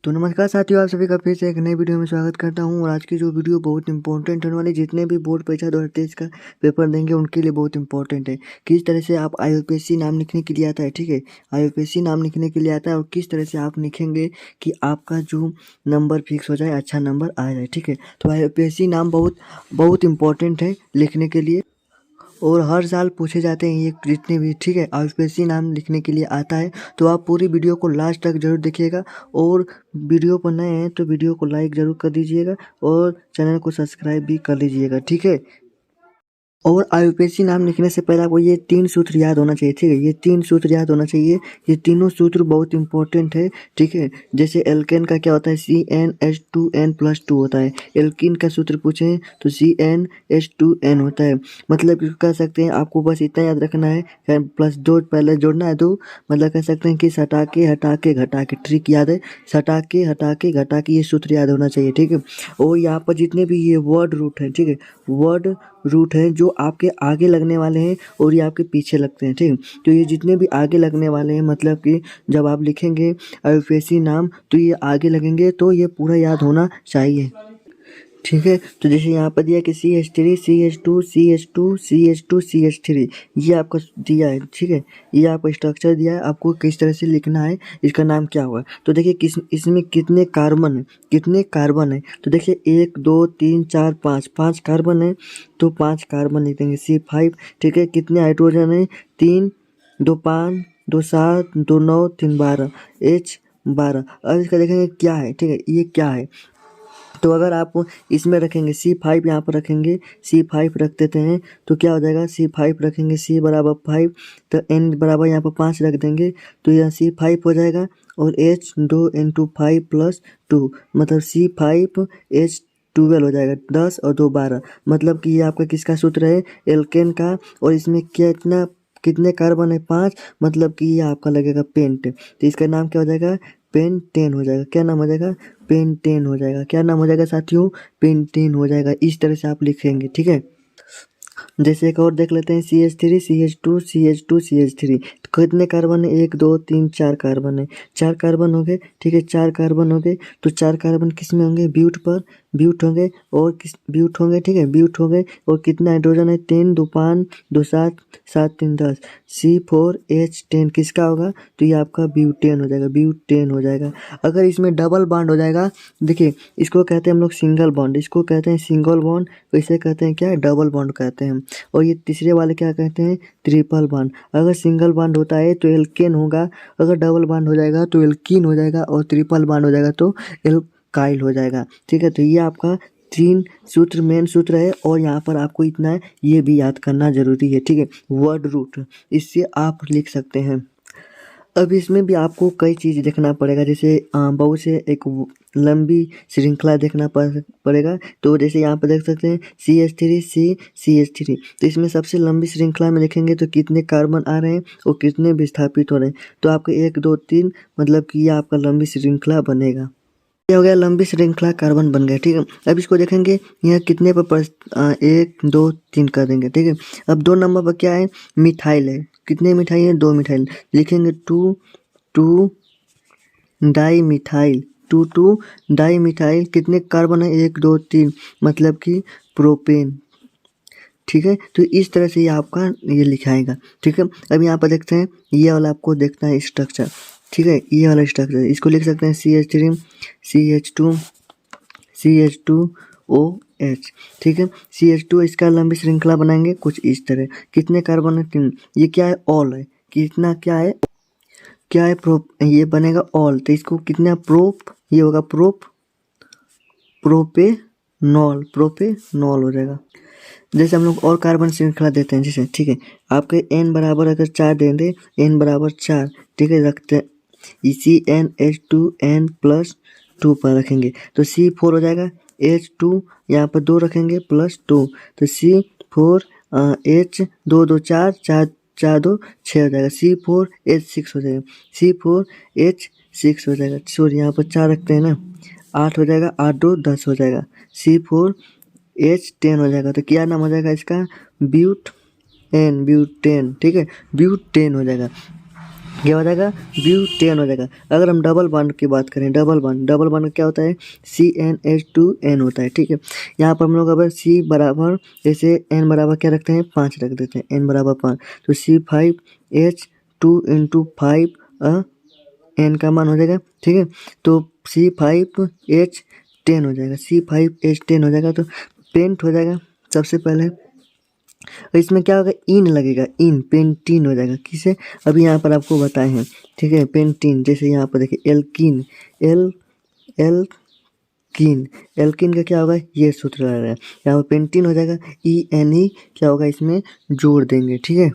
तो नमस्कार साथियों, आप सभी का फिर से एक नई वीडियो में स्वागत करता हूं। और आज की जो वीडियो बहुत इंपॉर्टेंट होने वाली, जितने भी बोर्ड परीक्षा 2023 का पेपर देंगे उनके लिए बहुत इंपॉर्टेंट है। किस तरह से आप IUPAC नाम लिखने के लिए आता है, ठीक है, IUPAC नाम लिखने के लिए आता है और किस तरह से आप लिखेंगे कि आपका जो नंबर फिक्स हो जाए, अच्छा नंबर आ जाए, ठीक है। तो IUPAC नाम बहुत बहुत इंपॉर्टेंट है लिखने के लिए और हर साल पूछे जाते हैं ये जितने भी, ठीक है, IUPAC नाम लिखने के लिए आता है। तो आप पूरी वीडियो को लास्ट तक जरूर देखिएगा और वीडियो पर नए हैं तो वीडियो को लाइक ज़रूर कर दीजिएगा और चैनल को सब्सक्राइब भी कर लीजिएगा, ठीक है। और IUPAC नाम लिखने से पहले आपको ये 3 सूत्र याद होना चाहिए, ठीक है। ये 3 सूत्र याद होना चाहिए। ये तीनों सूत्र बहुत इंपॉर्टेंट है, ठीक है। जैसे एल्केन का क्या होता है, CnH2n+2 होता है। एल्कीन का सूत्र पूछें तो CnH2n होता है। मतलब कह सकते हैं, आपको बस इतना याद रखना है, +2 पहले जोड़ना है, 2 मतलब कह सकते हैं कि सटा के हटा के घटा के, ट्रिक याद है, सटा के हटा के घटा के, ये सूत्र याद होना चाहिए, ठीक है। और यहाँ पर जितने भी ये वर्ड रूट है, ठीक है, वर्ड रूट है जो आपके आगे लगने वाले हैं और ये आपके पीछे लगते हैं, ठीक है। तो ये जितने भी आगे लगने वाले हैं, मतलब कि जब आप लिखेंगे IUPAC नाम तो ये आगे लगेंगे, तो ये पूरा याद होना चाहिए, ठीक है। तो जैसे यहाँ पर दिया कि CH3 CH2 CH2 CH2 CH3, ये आपका दिया है, ठीक है। ये आपका स्ट्रक्चर दिया है, आपको किस तरह से लिखना है, इसका नाम क्या हुआ। तो देखिए इसमें कितने कार्बन है, कितने कार्बन है। तो देखिए 1 2 3 4 5, 5 कार्बन है, तो 5 कार्बन लिख देंगे C5, ठीक है। कितने हाइड्रोजन है, 3 2 5 2 7 2 9 3 12 H12। अब इसका देखेंगे क्या है, ठीक है, ये क्या है। तो अगर आप इसमें रखेंगे C5, यहाँ पर रखेंगे C5 रख देते हैं तो क्या हो जाएगा, C5 रखेंगे, C बराबर 5 तो N बराबर यहाँ पर 5 रख देंगे तो यहाँ C5 हो जाएगा और H 2 × 5+2 मतलब C5H12 हो जाएगा, 10 और 2 12। मतलब कि ये आपका किसका सूत्र है, एल्केन का। और इसमें कितने कार्बन है, 5, मतलब कि ये आपका लगेगा पेंट। तो इसका नाम क्या हो जाएगा, पेंटेन हो जाएगा। क्या नाम हो जाएगा, पेंटेन हो जाएगा। क्या नाम हो जाएगा साथियों, पेंटेन हो जाएगा। इस तरह से आप लिखेंगे, ठीक है। जैसे एक और देख लेते हैं, CH3 CH2 CH2 CH3, कितने कार्बन है, 1 2 3 4 कार्बन है, 4 कार्बन हो गए, ठीक है, 4 कार्बन हो गए। तो 4 कार्बन किस में होंगे, ब्यूट पर, ब्यूट होंगे और किस ब्यूट होंगे, ठीक है, ब्यूट हो गए। और कितना हाइड्रोजन है, 3 2 5 2 7 7 3 10, C4H10 किसका होगा, तो ये आपका ब्यूटेन हो जाएगा, ब्यूटेन हो जाएगा। अगर इसमें डबल बॉन्ड हो जाएगा, देखिए इसको कहते हैं हम लोग सिंगल बॉन्ड, इसको कहते हैं सिंगल बॉन्ड, इसे कहते हैं क्या, डबल बॉन्ड कहते हैं। और ये तीसरे वाले क्या कहते हैं, ट्रिपल बॉन्ड। अगर सिंगल बॉन्ड होता है तो एल्केन होगा, अगर डबल बॉन्ड हो जाएगा तो एल्कीन हो जाएगा, और ट्रिपल बॉन्ड हो जाएगा तो एल्काइल हो जाएगा, ठीक है। तो ये आपका 3 सूत्र मेन सूत्र है और यहाँ पर आपको इतना है, ये भी याद करना जरूरी है, ठीक है। वर्ड रूट, इससे आप लिख सकते हैं। अब इसमें भी आपको कई चीज़ देखना पड़ेगा, जैसे बहुत से एक लंबी श्रृंखला देखना पड़ेगा। तो जैसे यहाँ पर देख सकते हैं CH3 तो इसमें सबसे लंबी श्रृंखला में लिखेंगे तो कितने कार्बन आ रहे हैं और कितने विस्थापित हो रहे हैं। तो आपको 1 2 3 मतलब कि ये आपका लंबी श्रृंखला बनेगा। ये हो गया, लंबी श्रृंखला कार्बन बन गया, ठीक है। अब इसको देखेंगे यहाँ कितने पर 1 2 3 कर देंगे, ठीक है। अब 2 नंबर पर क्या है, मिथाइल है। कितने मिथाइल है, 2 मिथाइल लिखेंगे, 2 2 डाई मिथाइल, 2 2 डाई मिथाइल। कितने कार्बन है, 1 2 3 मतलब कि प्रोपेन, ठीक है। तो इस तरह से ये आपका ये लिखाएगा, ठीक है। अब यहाँ पर देखते हैं, ये वाला आपको देखना है स्ट्रक्चर, ठीक है। ये वाला स्ट्रक्चर इसको लिख सकते हैं CH3 CH2 CH2OH, ठीक है। CH2 इसका लंबी श्रृंखला बनाएंगे कुछ इस तरह। कितने कार्बन है, 3। ये क्या है, ऑल है। कितना क्या है, क्या है, प्रोप, ये बनेगा ऑल। तो इसको कितना प्रोप, ये होगा प्रोपेनॉल हो जाएगा। जैसे हम लोग और कार्बन श्रृंखला देते हैं, जैसे, ठीक है, आपके n बराबर अगर 4 दे दे, n बराबर 4, ठीक है, रखते हैं CnH2n+2 पर रखेंगे तो C4 हो जाएगा, H2 यहाँ पर 2 रखेंगे +2 तो C4H 2 2 4 4 4 2 6 हो जाएगा, C4H6 हो जाएगा, C4H6 हो जाएगा। सॉरी यहाँ पर 4 रखते हैं ना, 8 हो जाएगा, 8 2 10 हो जाएगा, C4H10 हो जाएगा। तो क्या नाम हो जाएगा इसका, ब्यूटेन, ठीक है, ब्यूटेन हो जाएगा। क्या हो जाएगा, ब्यूटेन हो जाएगा। अगर हम डबल बॉन्ड की बात करें, डबल बॉन्ड क्या होता है, CnH2n होता है, ठीक है। यहाँ पर हम लोग अगर C बराबर, जैसे n बराबर क्या रखते हैं, 5 रख देते हैं, n बराबर 5, तो C5H2 इंटू 5 n का मान हो जाएगा, ठीक है। तो C5H10 हो जाएगा, C5H10 हो जाएगा, तो पेंट हो जाएगा सबसे पहले। और इसमें क्या होगा, इन लगेगा, इन पेंटीन हो जाएगा, किसे, अभी यहाँ पर आपको बताए हैं, ठीक है, पेंटीन। जैसे यहाँ पर देखिए एल्कीन, एल्कीन, एल्कीन का क्या होगा, ये सूत्र लग रहा है, यहाँ पर पेंटीन हो जाएगा, ENE क्या होगा इसमें जोड़ देंगे, ठीक है।